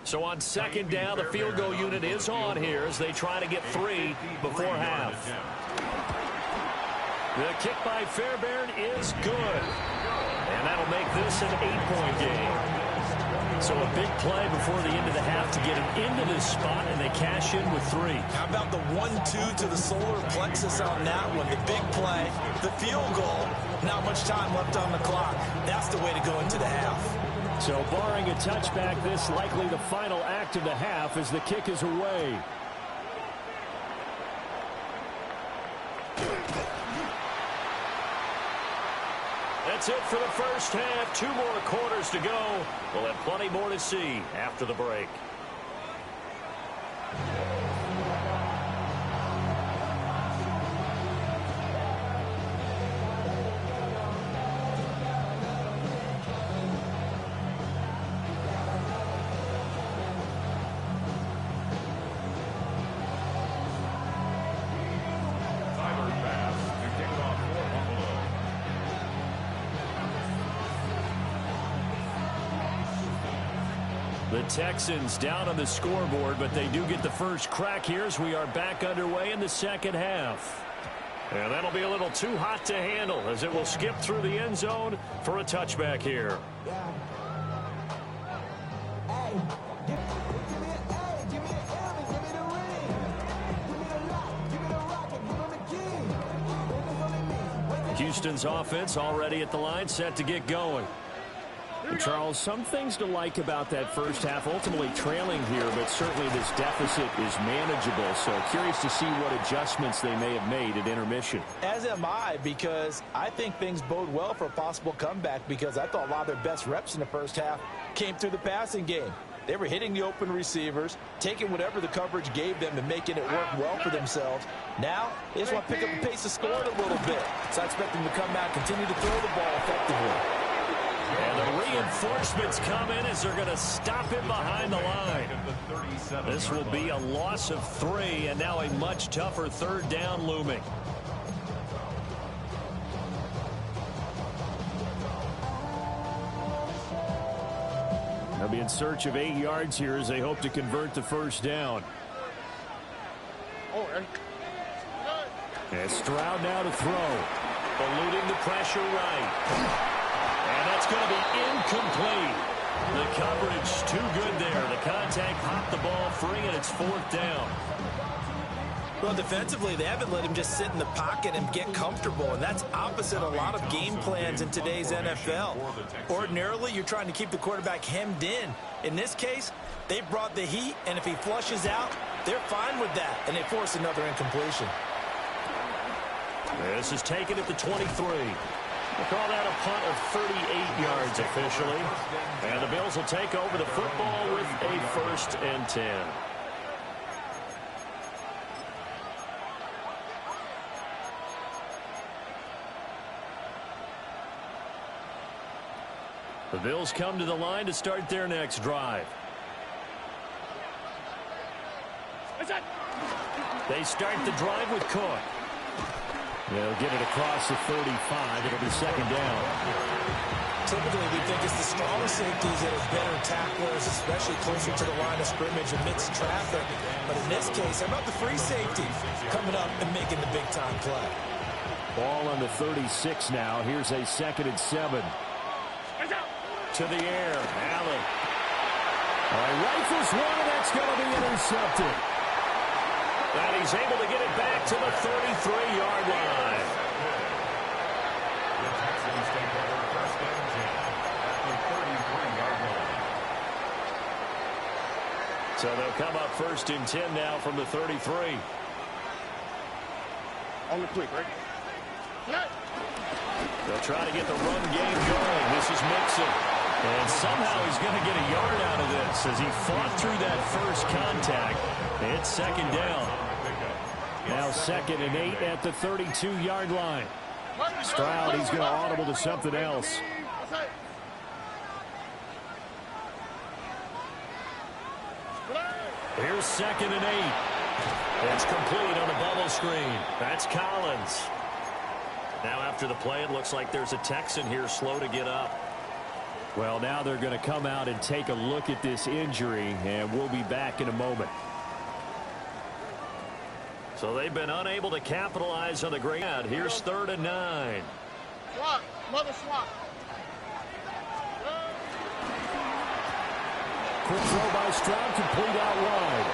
So on second down, the field goal unit is on here as they try to get 3 before half. The kick by Fairbairn is good. And that'll make this an 8-point game. So a big play before the end of the half to get him into this spot, and they cash in with 3. How about the 1-2 to the solar plexus on that one? The big play, the field goal, not much time left on the clock. That's the way to go into the half. So barring a touchback, this likely the final act of the half as the kick is away. That's it for the first half. 2 more quarters to go. We'll have plenty more to see after the break. The Texans down on the scoreboard, but they do get the first crack here as we are back underway in the second half. And that'll be a little too hot to handle as it will skip through the end zone for a touchback here. Houston's offense already at the line, set to get going. Charles, some things to like about that first half, ultimately trailing here, but certainly this deficit is manageable. So curious to see what adjustments they may have made at intermission. As am I, because I think things bode well for a possible comeback, because I thought a lot of their best reps in the first half came through the passing game. They were hitting the open receivers, taking whatever the coverage gave them and making it work well for themselves. Now, they just want to pick up the pace of scoring a little bit. So I expect them to come out, continue to throw the ball effectively. And the reinforcements come in as they're going to stop him behind the line. This will be a loss of 3, and now a much tougher third down looming. They'll be in search of 8 yards here as they hope to convert the first down. And Stroud now to throw. Eluding the pressure right. And that's going to be incomplete. The coverage too good there. The contact popped the ball free, and it's 4th down. Well, defensively, they haven't let him just sit in the pocket and get comfortable, and that's opposite a lot of game plans in today's NFL. Ordinarily, you're trying to keep the quarterback hemmed in. In this case, they brought the heat, and if he flushes out, they're fine with that, and they force another incompletion. This is taken at the 23. We'll call that a punt of 38 yards officially. And the Bills will take over the football with a 1st and 10. The Bills come to the line to start their next drive. They start the drive with Cook. They'll get it across the 35. It'll be 2nd down. Typically, we think it's the strong safeties that are better tacklers, especially closer to the line of scrimmage amidst traffic. But in this case, how about the free safety coming up and making the big-time play? Ball on the 36 now. Here's a 2nd and 7. To the air. Allen. Rifles one, and that's going to be intercepted. And he's able to get it back to the 33-yard line. So they'll come up 1st and 10 now from the 33. On the quick, right? They'll try to get the run game going. This is Mixon. And somehow he's going to get a yard out of this as he fought through that first contact. It's 2nd down. Now 2nd and 8 at the 32-yard line. Stroud, he's going to audible to something else. Here's 2nd and 8. It's complete on the bubble screen. That's Collins. Now after the play, it looks like there's a Texan here slow to get up. Well, now they're going to come out and take a look at this injury, and we'll be back in a moment. So they've been unable to capitalize on the great out. Here's 3rd and 9. Swat. Mother swat. Quick throw by Stroud, complete out wide.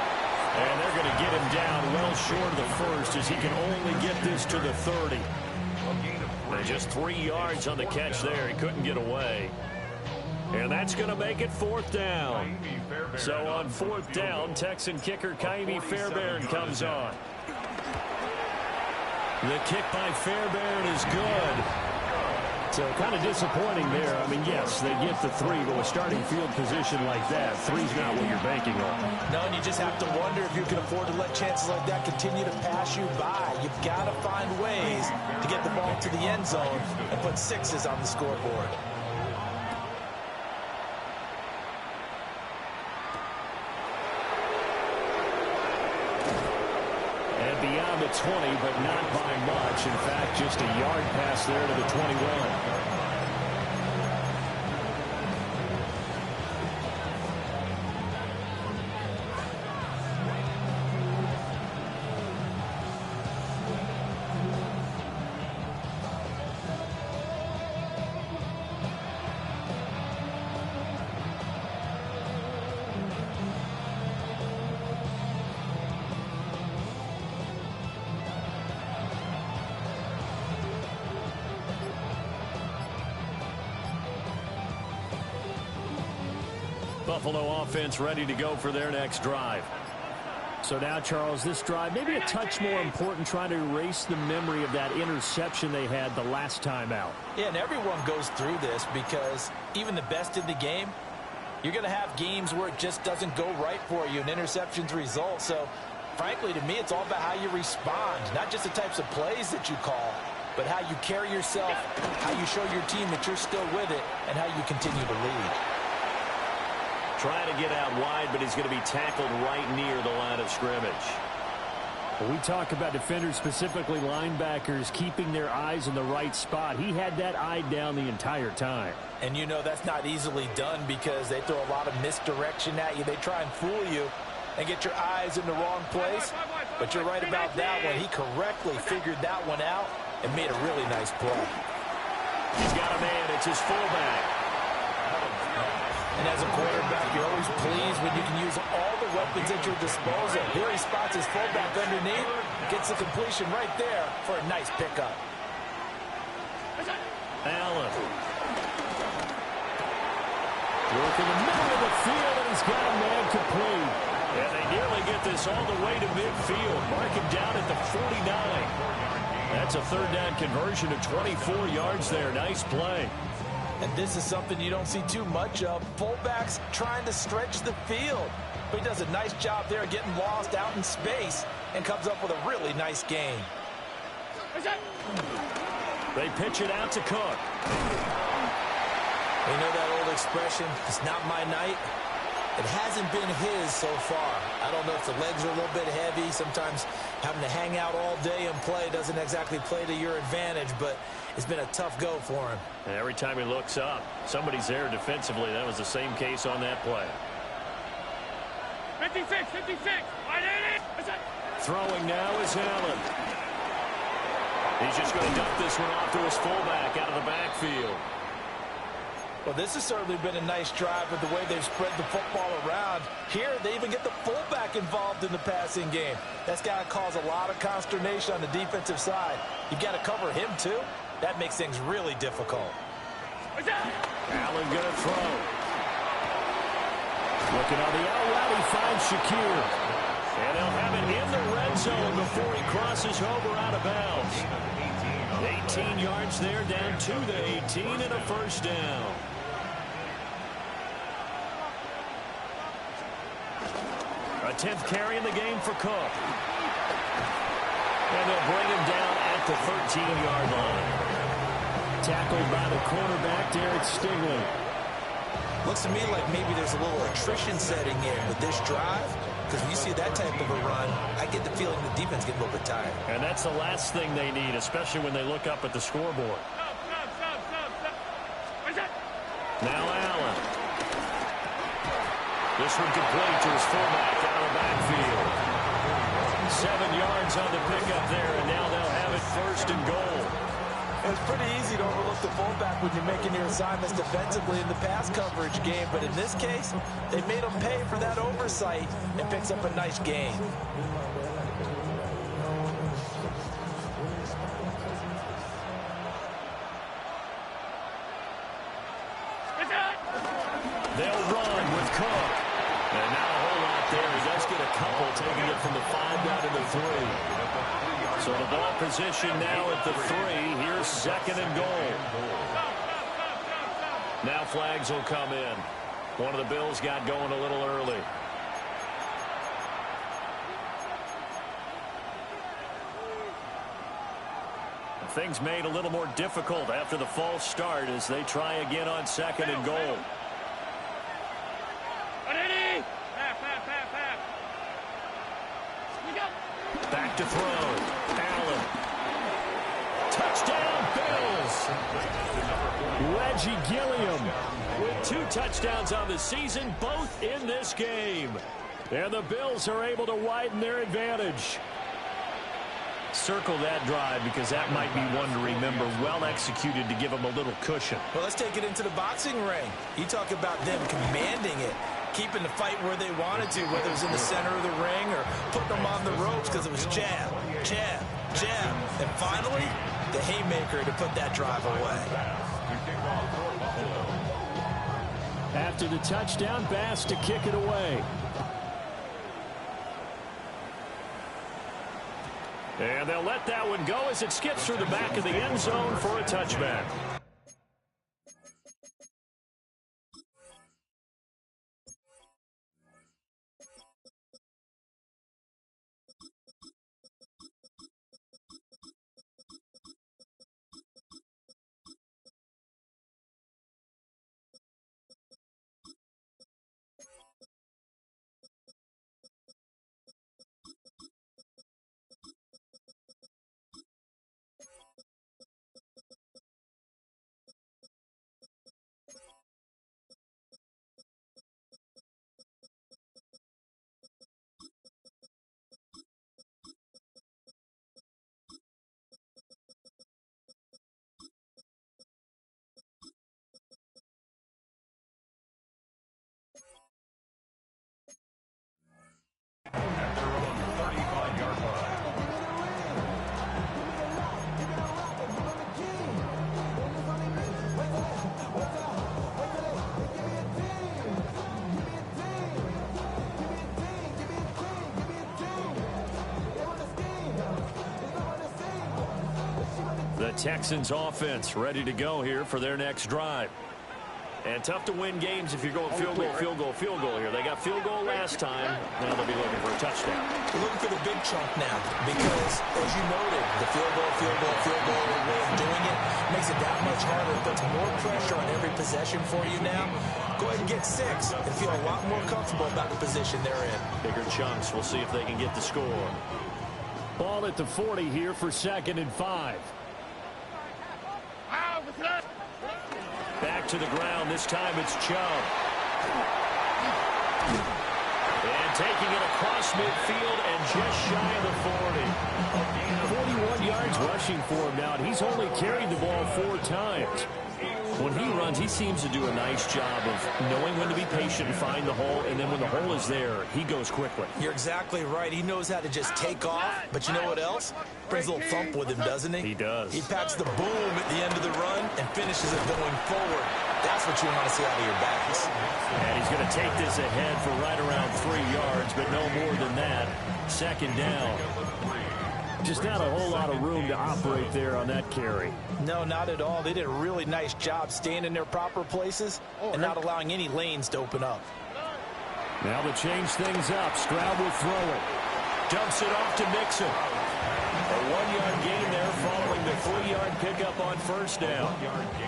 And they're going to get him down well short of the first as he can only get this to the 30. And just 3 yards on the catch there. He couldn't get away. And that's going to make it 4th down. So on 4th down, Texan kicker Kaimi Fairbairn comes on. The kick by Fairbairn is good. So kind of disappointing there. I mean, yes, they get the 3, but with starting field position like that, 3's not what you're banking on. No, and you just have to wonder if you can afford to let chances like that continue to pass you by. You've got to find ways to get the ball to the end zone and put 6s on the scoreboard. And beyond the 20, but not by much. In fact, just a yard pass there to the 21. Buffalo offense ready to go for their next drive. So now, Charles, this drive maybe a touch more important, trying to erase the memory of that interception they had the last time out. Yeah, and everyone goes through this because even the best in the game, you're going to have games where it just doesn't go right for you and interceptions result. So, frankly, to me, it's all about how you respond, not just the types of plays that you call, but how you carry yourself, how you show your team that you're still with it, and how you continue to lead. Trying to get out wide, but he's going to be tackled right near the line of scrimmage. When we talk about defenders, specifically linebackers, keeping their eyes in the right spot, he had that eye down the entire time. And you know that's not easily done because they throw a lot of misdirection at you. They try and fool you and get your eyes in the wrong place. But you're right about that one. He correctly figured that one out and made a really nice play. He's got a man. It's his fullback. And as a quarterback, you're always pleased when you can use all the weapons at your disposal. Here he spots his fullback underneath, gets the completion right there for a nice pickup. Allen. Working the middle of the field, and he's got a man complete. And they nearly get this all the way to midfield. Mark him down at the 49. That's a 3rd down conversion of 24 yards there. Nice play. And this is something you don't see too much of. Fullbacks trying to stretch the field. But he does a nice job there getting lost out in space and comes up with a really nice gain. They pitch it out to Cook. You know that old expression, it's not my night? It hasn't been his so far. I don't know if the legs are a little bit heavy. Sometimes having to hang out all day and play doesn't exactly play to your advantage, but it's been a tough go for him. And every time he looks up, somebody's there defensively. That was the same case on that play. 56. Throwing now is Allen. He's just going to dump this one off to his fullback out of the backfield. Well, this has certainly been a nice drive with the way they've spread the football around. Here, they even get the fullback involved in the passing game. That's got to cause a lot of consternation on the defensive side. You've got to cover him, too. That makes things really difficult. Allen going to throw. Looking on the out route, he finds Shakir. And they'll have it in the red zone before he crosses over out of bounds. 18 yards there, down to the 18, and a 1st down. A 10th carry in the game for Cook. And they'll bring him down at the 13-yard line. Tackled by the quarterback, Derek Stingley. Looks to me like maybe there's a little attrition setting in with this drive. Because when you see that type of a run, I get the feeling the defense gets a little bit tired. And that's the last thing they need, especially when they look up at the scoreboard. Now Allen. This one complete to his fullback out of the backfield. 7 yards on the pickup there, and now they'll have it 1st and goal. It's pretty easy to overlook the fullback when you're making your assignments defensively in the pass coverage game, but in this case, they made him pay for that oversight and picks up a nice gain. They'll run with Cook. And now a whole lot there. He does get a couple, taking it from the 5 down to the 3. So the ball position now at the 3. Here's 2nd and goal. Now flags will come in. One of the Bills got going a little early. Things made a little more difficult after the false start as they try again on 2nd and goal. Back to throw. Allen. Touchdown, Bills. Reggie Gilliam with 2 touchdowns on the season, both in this game. And the Bills are able to widen their advantage. Circle that drive because that might be one to remember. Well executed to give them a little cushion. Well, let's take it into the boxing ring. You talk about them commanding it, keeping the fight where they wanted to, whether it was in the center of the ring or putting them on the ropes because it was jab, jab, jab. And finally, the haymaker to put that drive away. After the touchdown, Bass to kick it away. And they'll let that one go as it skips through the back of the end zone for a touchback. The Texans offense ready to go here for their next drive. And tough to win games if you're going field goal, field goal, field goal here. They got field goal last time. Now they'll be looking for a touchdown. They're looking for the big chunk now because, as you noted, the field goal way of doing it makes it that much harder. It puts more pressure on every possession for you now. Go ahead and get 6 and feel a lot more comfortable about the position they're in. Bigger chunks. We'll see if they can get the score. Ball at the 40 here for 2nd and 5. Back to the ground. This time it's Chubb. And taking it across midfield and just shy of the 40. 41 yards rushing for him now. And he's only carried the ball 4 times. When he runs, he seems to do a nice job of knowing when to be patient and find the hole, and then when the hole is there, he goes quickly. You're exactly right. He knows how to just take off, but you know what else? Brings a little thump with him, doesn't he? He does. He packs the boom at the end of the run and finishes it going forward. That's what you want to see out of your backs. And he's going to take this ahead for right around 3 yards, but no more than that. 2nd down. Just not a whole lot of room to operate there on that carry. No, not at all. They did a really nice job staying in their proper places and not allowing any lanes to open up. Now to change things up, Stroud will throw it. Dumps it off to Mixon. A 1-yard gain there following the 3-yard pickup on 1st down.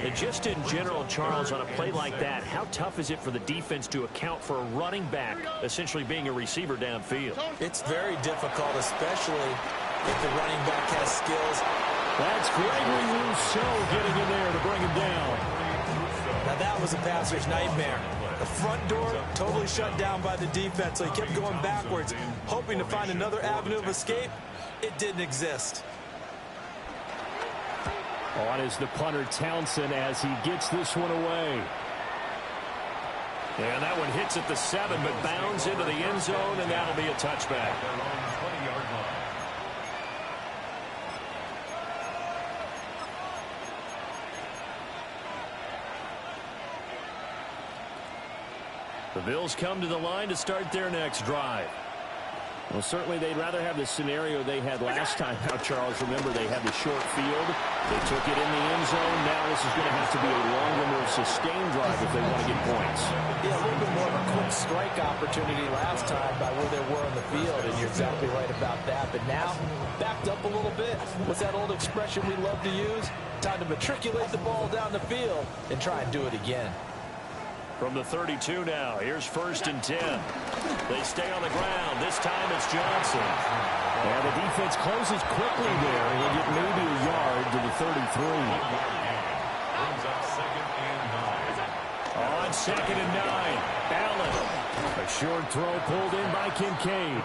And just in general, Charles, on a play like that, how tough is it for the defense to account for a running back essentially being a receiver downfield? It's very difficult, especially if the running back has skills. That's Gregory Rousseau getting in there to bring him down. Now that was a passer's nightmare. The front door totally shut down by the defense, so he kept going backwards, hoping to find another avenue of escape. It didn't exist. On is the punter Townsend as he gets this one away. And that one hits at the 7, but bounds into the end zone, and that'll be a touchback. The Bills come to the line to start their next drive. Well, certainly they'd rather have the scenario they had last time. Now, Charles, remember, they had the short field. They took it in the end zone. Now this is going to have to be a longer, more sustained drive if they want to get points. Yeah, a little bit more of a quick strike opportunity last time by where they were on the field, and you're exactly right about that. But now, backed up a little bit. What's that old expression we love to use? Time to matriculate the ball down the field and try and do it again. From the 32 now, here's 1st and 10. They stay on the ground. This time it's Johnson. And the defense closes quickly there. He'll get maybe a yard to the 33. On 2nd and 9, Allen. A short throw pulled in by Kincaid.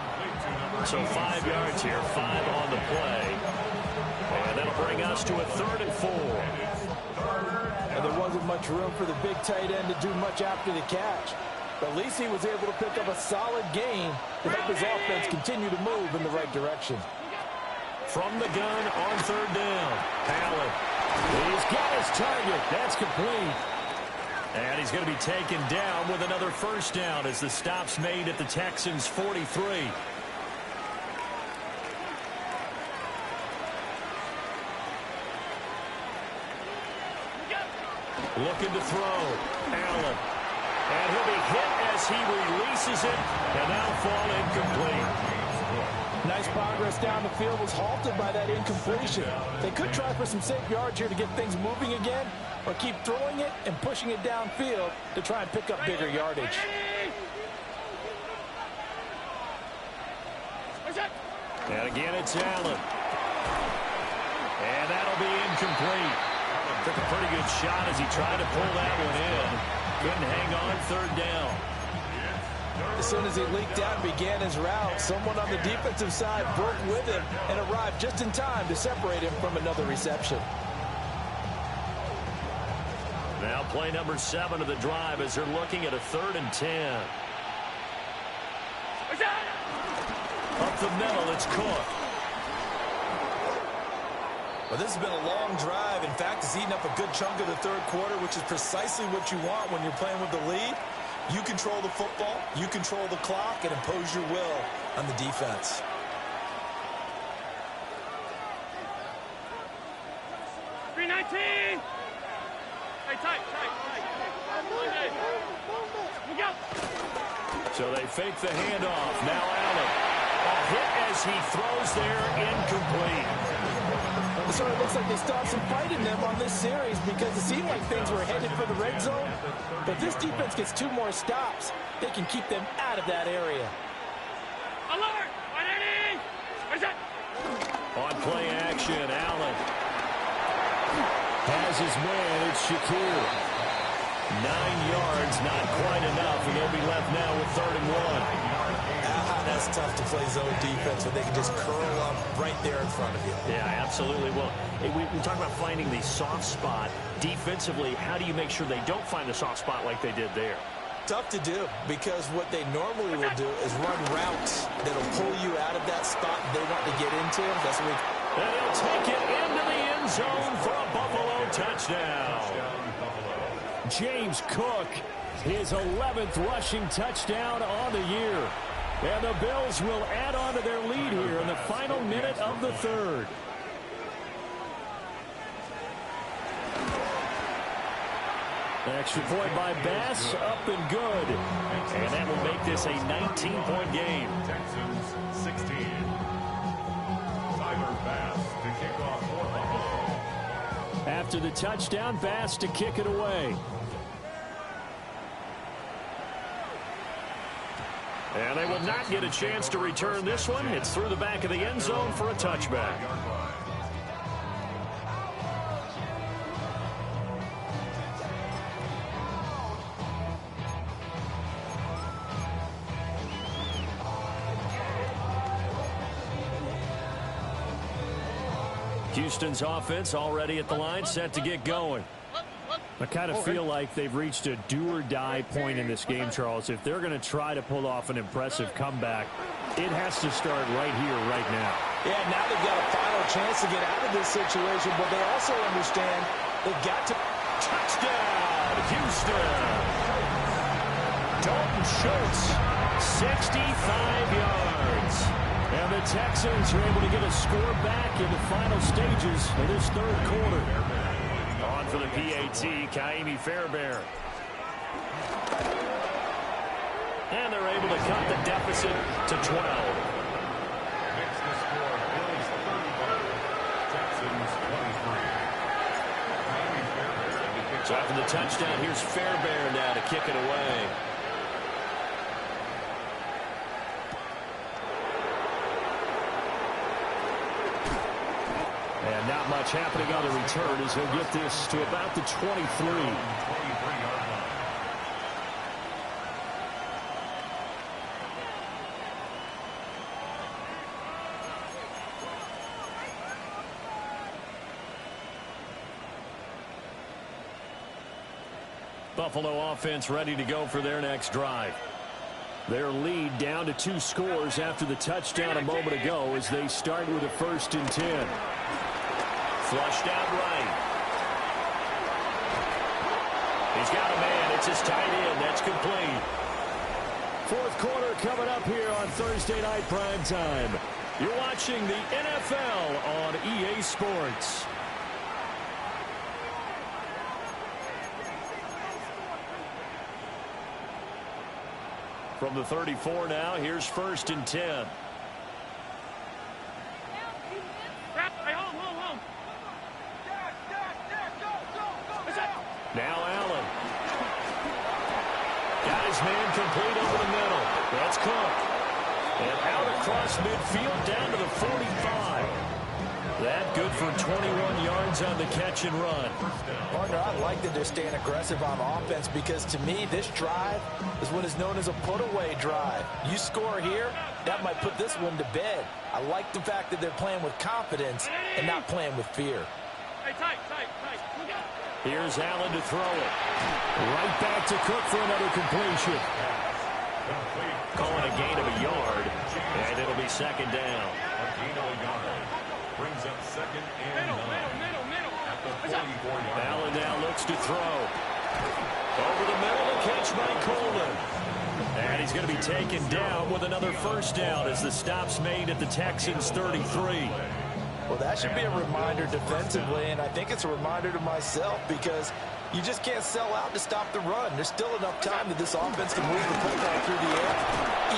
So 5 yards here, 5 on the play. And that'll bring us to a 3rd and 4. And there wasn't much room for the big tight end to do much after the catch. But at least he was able to pick up a solid gain to help his offense continue to move in the right direction. From the gun on 3rd down, Allen. He's got his target. That's complete. And he's going to be taken down with another 1st down as the stop's made at the Texans' 43. Looking to throw. Allen. And he'll be hit as he releases it. And that'll fall incomplete. Nice progress down the field was halted by that incompletion. They could try for some safe yards here to get things moving again, or keep throwing it and pushing it downfield to try and pick up bigger yardage. And again, it's Allen. And that'll be incomplete. Took a pretty good shot as he tried to pull that one in. Couldn't hang on 3rd down. As soon as he leaked out and began his route, someone on the defensive side broke with him and arrived just in time to separate him from another reception. Now play number 7 of the drive as they're looking at a 3rd and 10. Up the middle, it's Cook. Well, this has been a long drive. In fact, it's eaten up a good chunk of the 3rd quarter, which is precisely what you want when you're playing with the lead. You control the football, you control the clock, and impose your will on the defense. Hey, tight. So they fake the handoff. Now Allen. A hit as he throws there, incomplete. So it looks like they still have some fight in them on this series because it seemed like things were headed for the red zone. But this defense gets 2 more stops. They can keep them out of that area. Alert! On play action, Allen has his man. It's Shakir. 9 yards, not quite enough, and they'll be left now with 3rd and 1. That's tough to play zone defense when they can just curl up right there in front of you. Yeah, absolutely. Well, we talk about finding the soft spot. Defensively, how do you make sure they don't find the soft spot like they did there? Tough to do because what they normally will do is run routes that'll pull you out of that spot they want to get into. That's what and he'll take it into the end zone for a Buffalo touchdown. James Cook, his 11th rushing touchdown on the year. And the Bills will add on to their lead here in the final minute of the 3rd. Extra point by Bass, up and good. And that will make this a 19-point game. Texans 16. Tyler Bass to kick off for Buffalo. After the touchdown, Bass to kick it away. And they will not get a chance to return this one. It's through the back of the end zone for a touchback. Houston's offense already at the line, set to get going. I kind of feel like they've reached a do-or-die point in this game, Charles. If they're going to try to pull off an impressive comeback, it has to start right here, right now. Yeah, now they've got a final chance to get out of this situation, but they also understand they've got to... Touchdown, Houston! Dalton Schultz, 65 yards. And the Texans are able to get a score back in the final stages of this third quarter. On for the PAT, Kaimi Fairbairn. And they're able to cut the deficit to 12. Makes the score Bills 31, Texans 23. So after the touchdown, here's Fairbairn now to kick it away. And not much happening on the return as he'll get this to about the 23. Buffalo offense ready to go for their next drive. Their lead down to 2 scores after the touchdown a moment ago as they start with a 1st and 10. Flushed out right. He's got a man. It's his tight end. That's complete. Fourth quarter coming up here on Thursday Night Prime Time. You're watching the NFL on EA Sports. From the 34 now, here's 1st and 10. Now Allen. Got his man complete over the middle. That's Cook. And out across midfield down to the 45. That good for 21 yards on the catch and run. Partner, I like that they're staying aggressive on offense because to me, this drive is what is known as a put-away drive. You score here, that might put this one to bed. I like the fact that they're playing with confidence and not playing with fear. Hey, tight. Here's Allen to throw it. Right back to Cook for another completion. Calling a gain of a yard, and it'll be 2nd down. A gain of a yard. Brings up 2nd and 9. At the 44-yard. Allen now looks to throw. Over the middle, the catch by Coleman. And he's going to be taken down with another 1st down as the stop's made at the Texans' 33. Well, that should be a reminder defensively, and I think it's a reminder to myself because you just can't sell out to stop the run. There's still enough time that this offense can move the football through the air,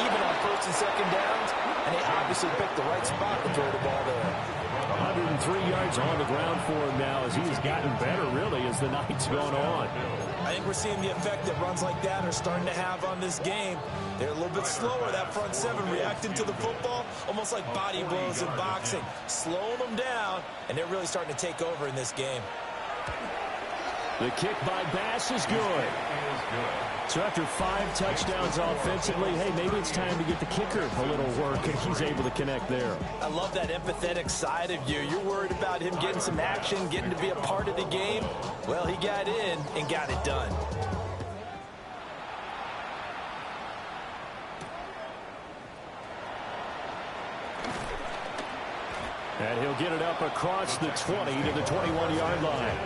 even on 1st and 2nd downs, and they obviously picked the right spot to throw the ball there. 103 yards on the ground for him now as he's gotten better, really, as the night's gone on. I think we're seeing the effect that runs like that are starting to have on this game. They're a little bit slower, that front 7, reacting to the football, almost like body blows in boxing, slowing them down, and they're really starting to take over in this game. The kick by Bass is good. So after 5 touchdowns offensively, hey, maybe it's time to get the kicker a little work, and he's able to connect there. I love that empathetic side of you. You're worried about him getting some action, getting to be a part of the game. Well, he got in and got it done. And he'll get it up across the 20 to the 21-yard line.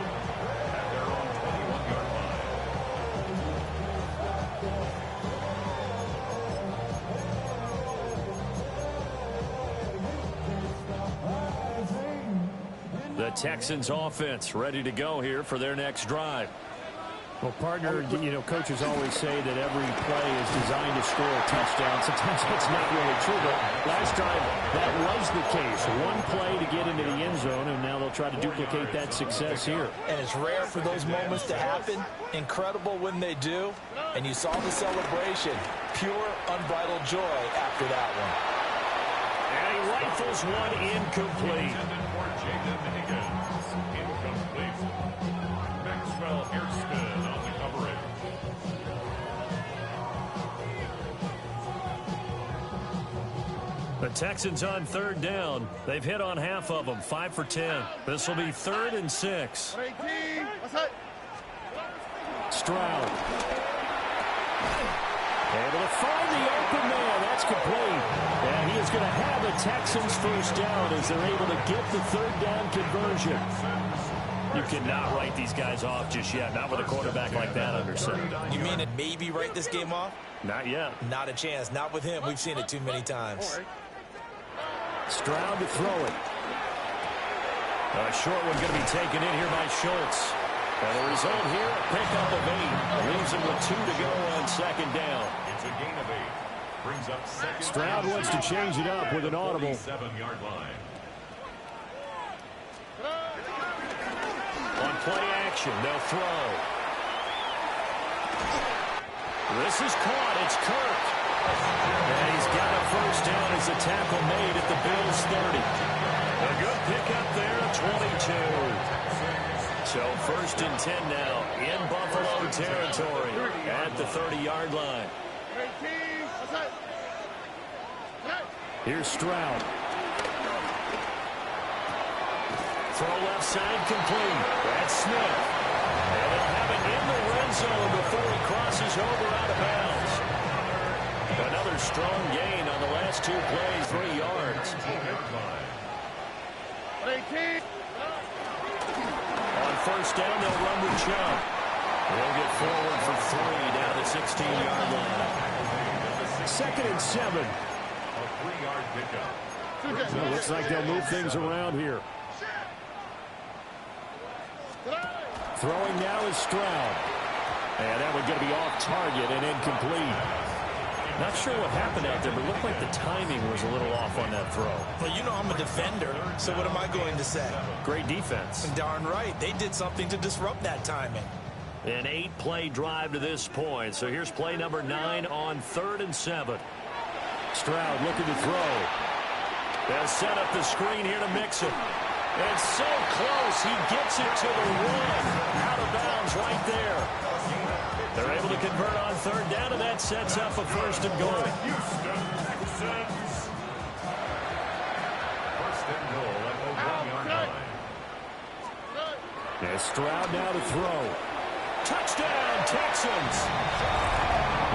The Texans offense ready to go here for their next drive. Well, partner, you know, coaches always say that every play is designed to score a touchdown. Sometimes that's not really true, but last time that was the case. One play to get into the end zone, and now they'll try to duplicate that success here. And it's rare for those moments to happen. Incredible when they do. And you saw the celebration. Pure, unbridled joy after that one. And he rifles one incomplete. Maxwell Hairston on the coverage. The The Texans on third down. They've hit on half of them, 5 for 10. This will be 3rd and 6. Stroud. Able to find the open man. That's complete. And he is going to have the Texans first down as they're able to get the 3rd down conversion. You cannot write these guys off just yet. Not with a quarterback like that under center. You mean it maybe write this game off? Not yet. Not a chance. Not with him. We've seen it too many times. Stroud to throw it. A short one going to be taken in here by Schultz. And the result here, a pickup of 8. Leaves him with 2 to go on 2nd down. It's a gain of 8. Brings up 2nd. Stroud wants to change it up with an audible. 47-yard line. On play action, they'll throw. This is caught. It's Kirk. And he's got a first down as the tackle made at the Bills' 30. A good pickup there, 22. So 1st and 10 now in Buffalo territory at the 30-yard line. Here's Stroud. Throw left side complete. That's Smith. And they'll have it in the red zone before he crosses over out of bounds. Another strong gain on the last 2 plays, 3 yards. On first down, they'll run with Chubb. They'll get forward for 3 down the 16-yard line. 2nd and 7. A 3-yard pickup. So it looks like they'll move things around here. Throwing now is Stroud. And that one going to be off target and incomplete. Not sure what happened out there, but it looked like the timing was a little off on that throw. Well, you know I'm a defender, so what am I going to say? Great defense. Darn right. They did something to disrupt that timing. An 8-play drive to this point. So here's play number 9 on 3rd and 7. Stroud looking to throw. They'll set up the screen here to mix it. And so close, he gets it to the 1. Out of bounds right there. They're able to convert on 3rd down, and that sets up a 1st and goal. Houston Texans. 1st and goal at the 1-yard line. And Stroud now to throw. Touchdown, Texans.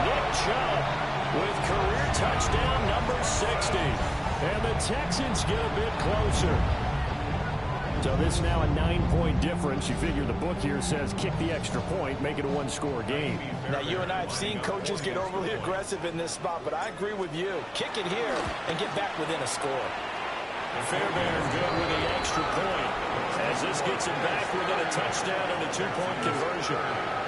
Nick Chubb with career touchdown number 60. And the Texans get a bit closer. So this now a 9-point difference. You figure the book here says kick the extra point, make it a 1-score game. Now, you and I have seen coaches get overly aggressive in this spot, but I agree with you. Kick it here and get back within a score. Fairbairn good with the extra point as this gets it back within a touchdown and a 2-point conversion.